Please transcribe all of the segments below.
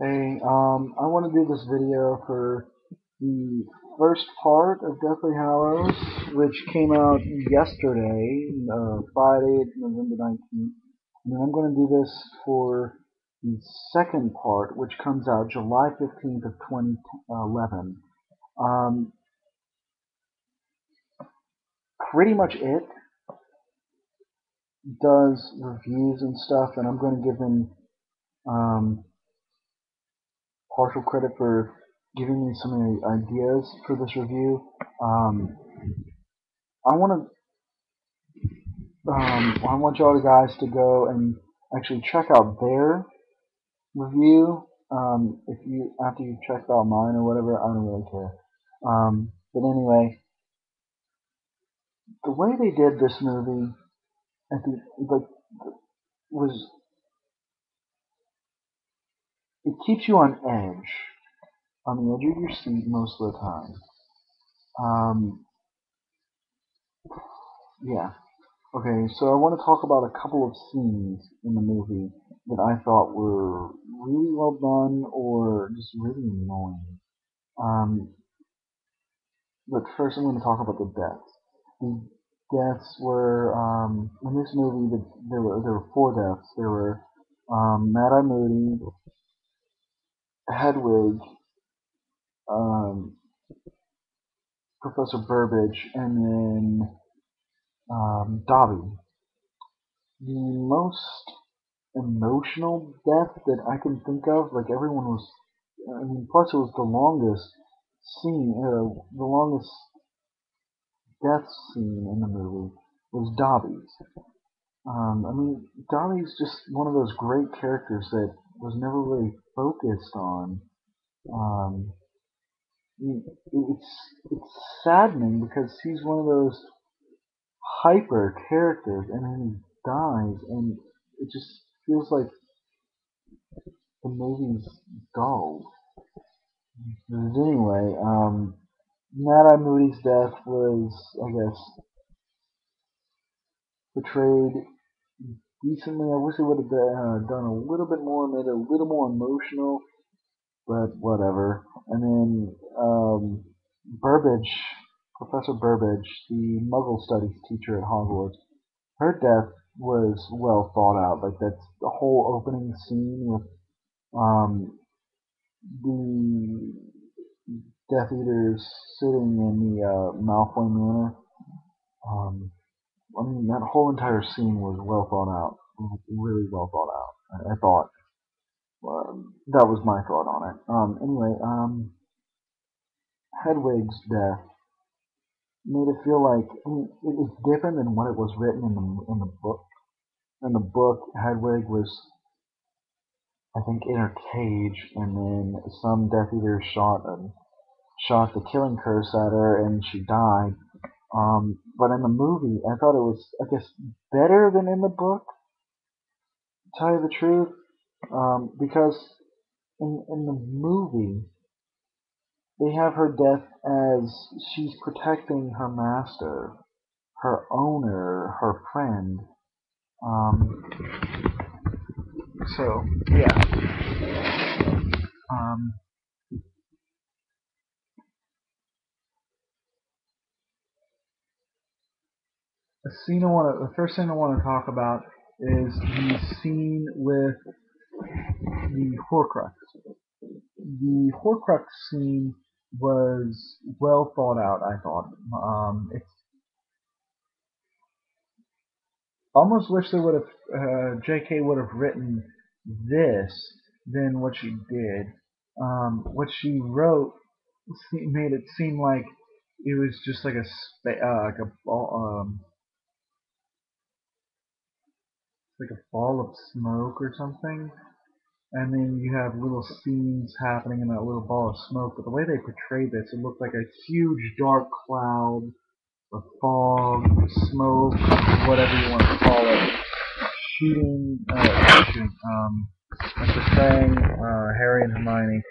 Hey, I want to do this video for the first part of Deathly Hallows, which came out yesterday, Friday, November 19th. And then I'm going to do this for the second part, which comes out July 15th of 2011. Um, Pretty much it does reviews and stuff, and I'm going to give him um, partial credit for giving me some ideas for this review. Um, I want y'all guys to go and actually check out their review. If you after you've checked out mine or whatever, I don't really care. But anyway, the way they did this movie, at the like, was it keeps you on edge, on the edge of your seat most of the time. Um, yeah. Okay, so I want to talk about a couple of scenes in the movie that I thought were really well done or just really annoying. Um, but first, I'm going to talk about the deaths. The deaths were in this movie. There were four deaths. There were Mad Eye Moody, Hedwig, um, Professor Burbage, and then Dobby. The most emotional death that I can think of. Like everyone was, I mean, plus it was the longest the longest death scene in the movie was Dobby's. I mean, Dobby's just one of those great characters that was never really focused on. Um, it's saddening because he's one of those hyper characters, and then he dies, and it just feels like the movie's dull. But anyway, Mad Eye Moody's death was, I guess, portrayed decently. I wish it would have done a little bit more, made it a little more emotional, but whatever. And then Burbage, Professor Burbage, the Muggle Studies teacher at Hogwarts, her death was well thought out. Like that's the whole opening scene with um, the Death Eaters sitting in the Malfoy Manor. Um, I mean, that whole entire scene was well thought out, really well thought out. I thought that was my thought on it. Anyway, Hedwig's death made it feel like I mean, it's different than what it was written in the book. In the book, Hedwig was, I think, in her cage, and then some Death Eater shot the killing curse at her, and she died. But in the movie, I thought it was, I guess, better than in the book. To tell you the truth, because in the movie they have her death as she's protecting her master, her owner, her friend. Um, so yeah. Um, the first thing I want to talk about is the scene with the Horcrux. The Horcrux scene was well thought out. I thought. It's almost wish they would have J.K. would have written this than what she did. What she wrote made it seem like it was just like like a ball of smoke or something, and then you have little scenes happening in that little ball of smoke. But the way they portrayed this, it looked like a huge dark cloud, a fog, smoke, whatever you want to call it, and portraying Harry and Hermione.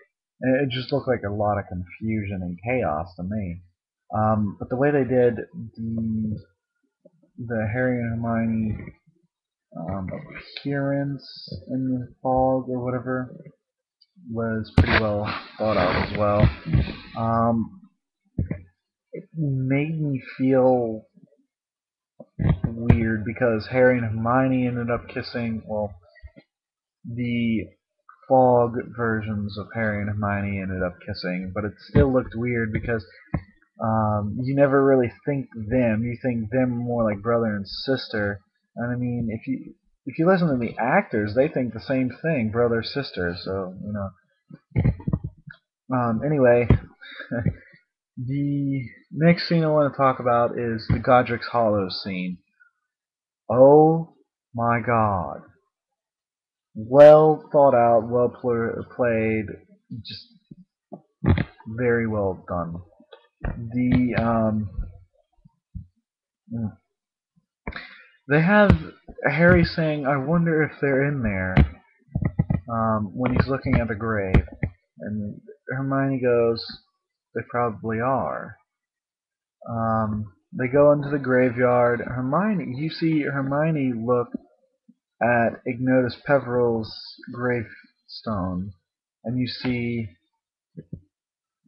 And it just looked like a lot of confusion and chaos to me. But the way they did the Harry and Hermione appearance in the fog or whatever, was pretty well thought out as well. Um, it made me feel weird because Harry and Hermione ended up kissing. Well, the fog versions of Harry and Hermione ended up kissing, but it still looked weird because you never really think them. You think them more like brother and sister. And I mean, if you listen to the actors, they think the same thing, brother sister. So you know. Anyway, the next scene I want to talk about is the Godric's Hollows scene. Oh my God! Well thought out, well played, just very well done. The they have Harry saying, "I wonder if they're in there," when he's looking at the grave, and Hermione goes, "They probably are." They go into the graveyard. You see Hermione look at Ignotus Peveril's gravestone, and you see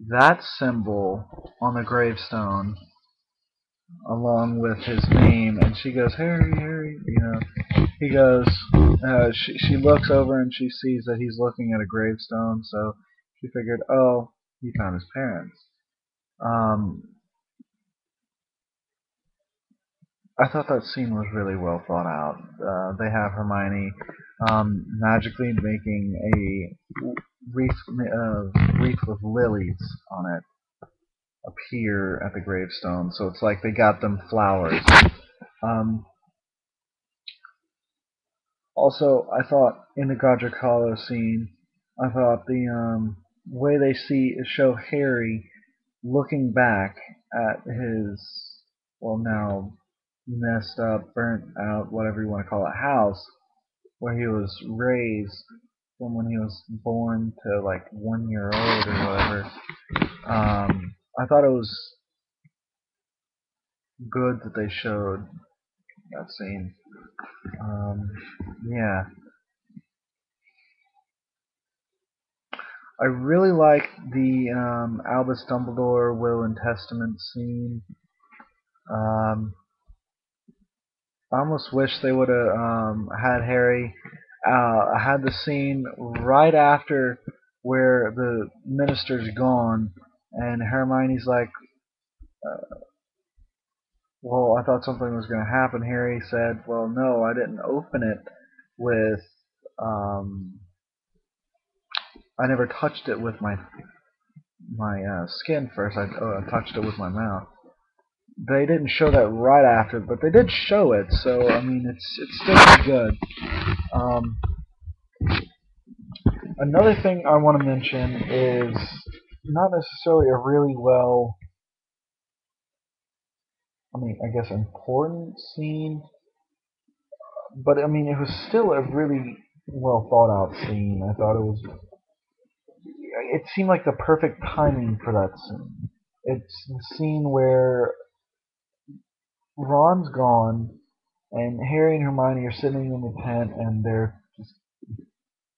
that symbol on the gravestone along with his name, and she goes, "Harry, Harry," you know. He goes, she looks over and she sees that he's looking at a gravestone, so she figured, oh, he found his parents. Um, I thought that scene was really well thought out. They have Hermione magically making a wreath with lilies on it appear at the gravestone, so it's like they got them flowers. Um, Also, I thought in the Godric Hollow scene, I thought the way they show Harry looking back at his, well, now messed up, burnt out, whatever you want to call it, house where he was raised from when he was born to like 1 year old or whatever. I thought it was good that they showed that scene. Yeah. I really like the Albus Dumbledore will and testament scene. Um, I almost wish they would have had Harry had the scene right after where the minister's gone, and Hermione's like, "Well, I thought something was going to happen." Harry said, "Well, no, I didn't open it with. Um, I never touched it with my skin first. I touched it with my mouth." They didn't show that right after, but they did show it. So I mean, it's still pretty good. Um, Another thing I want to mention is not necessarily a really well, I mean, I guess important scene, but I mean, it was still a really well thought out scene. I thought it seemed like the perfect timing for that scene. It's the scene where Ron's gone and Harry and Hermione are sitting in the tent and they're just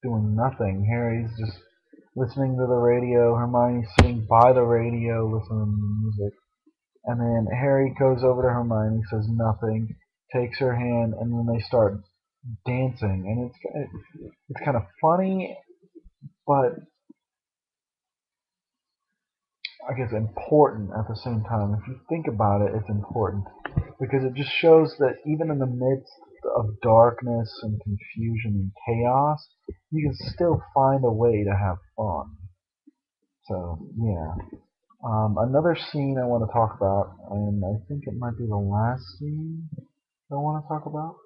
doing nothing. Harry's just listening to the radio. Hermione's sitting by the radio listening to music. And then Harry goes over to Hermione, says nothing, takes her hand, and then they start dancing. And it's kind of funny, but I guess important at the same time. If you think about it, it's important because it just shows that even in the midst of darkness and confusion and chaos, you can still find a way to have fun. So yeah. Another scene I want to talk about, and I think it might be the last scene I want to talk about.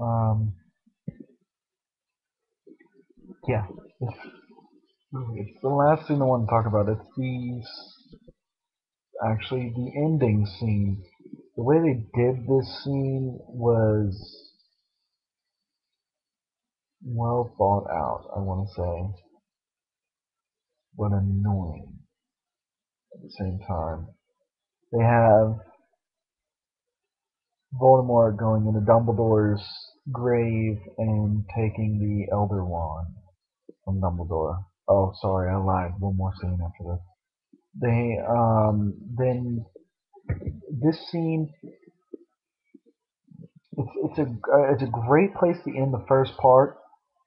Um, yeah, it's the last scene I want to talk about. It's actually the ending scene. The way they did this scene was well thought out, I want to say, but annoying at the same time. They have Voldemort going into Dumbledore's grave and taking the Elder Wand. from Dumbledore. Oh, sorry, I lied. One more scene after this. They then this scene it's a great place to end the first part,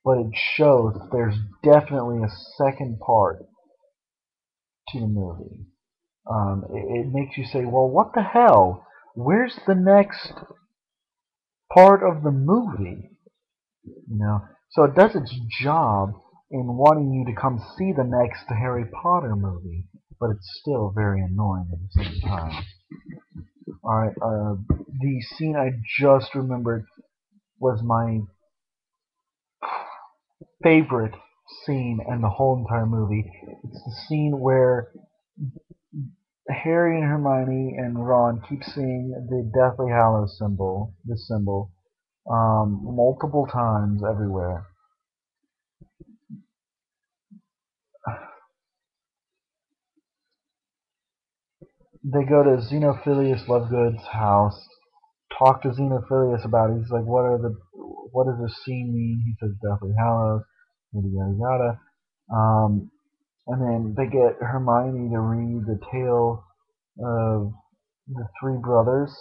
but it shows there's definitely a second part to the movie. It makes you say, well, what the hell? Where's the next part of the movie? You know, so it does its job in wanting you to come see the next Harry Potter movie, but it's still very annoying at the same time. Alright, the scene I just remembered was my favorite scene in the whole entire movie. It's the scene where Harry and Hermione and Ron keep seeing the Deathly Hallows symbol, this symbol, multiple times everywhere. They go to Xenophilius Lovegood's house, talk to Xenophilius about it. He's like, what does this scene mean? He says Deathly Hallows, yada yada yada. And then they get Hermione to read the tale of the three brothers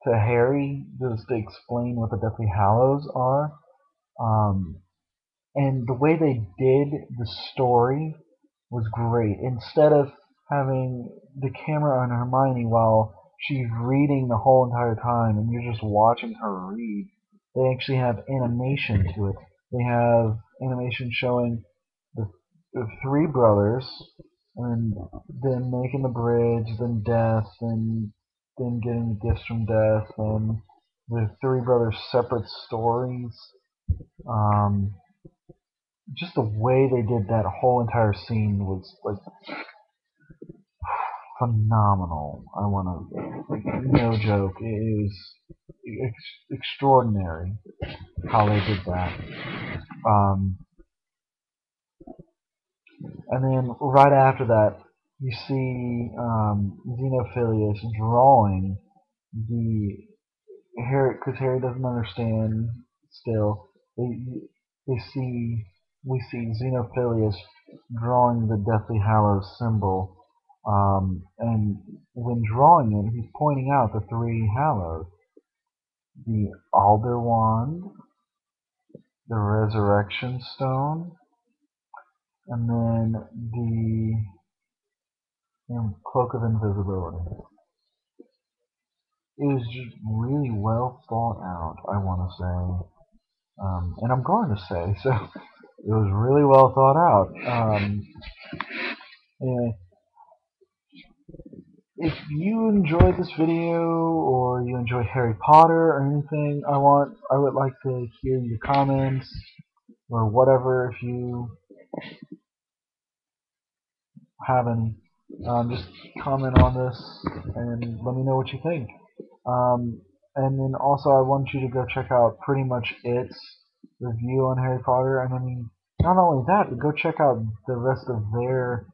to Harry, just to explain what the Deathly Hallows are. Um, and the way they did the story was great. Instead of having the camera on Hermione while she's reading the whole entire time and you're just watching her read, they actually have animation to it. They have animation showing the three brothers and then making the bridge, then death, and then getting the gifts from death, and the three brothers' separate stories. Um, just the way they did that whole entire scene was like phenomenal. I want to, like, no joke. It was extraordinary how they did that. Um, and then right after that, you see Xenophilius drawing the Harry, because Harry doesn't understand still. They see we see Xenophilius drawing the Deathly Hallows symbol, and when drawing it, he's pointing out the three Hallows: the Alder Wand, the Resurrection Stone, and then the Cloak of Invisibility. It was just really well thought out, I want to say. And I'm going to say, so it was really well thought out. Anyway, if you enjoyed this video or you enjoy Harry Potter or anything, I would like to hear your comments or whatever if you have any. Just comment on this and let me know what you think. And then also I want you to go check out Pretty Much It's review on Harry Potter, and I mean, not only that, but go check out the rest of their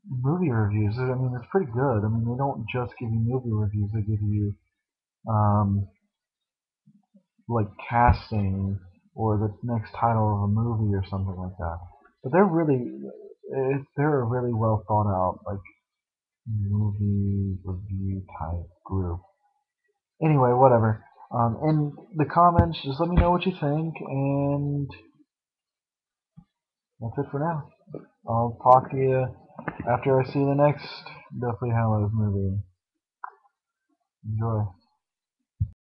movie reviews. I mean, it's pretty good. I mean, they don't just give you movie reviews; they give you um, like casting or the next title of a movie or something like that. But they're a really well thought out like movie review type group. Anyway, whatever. In the comments, just let me know what you think, and that's it for now. I'll talk to you after I see the next Deathly Hallows movie. Enjoy.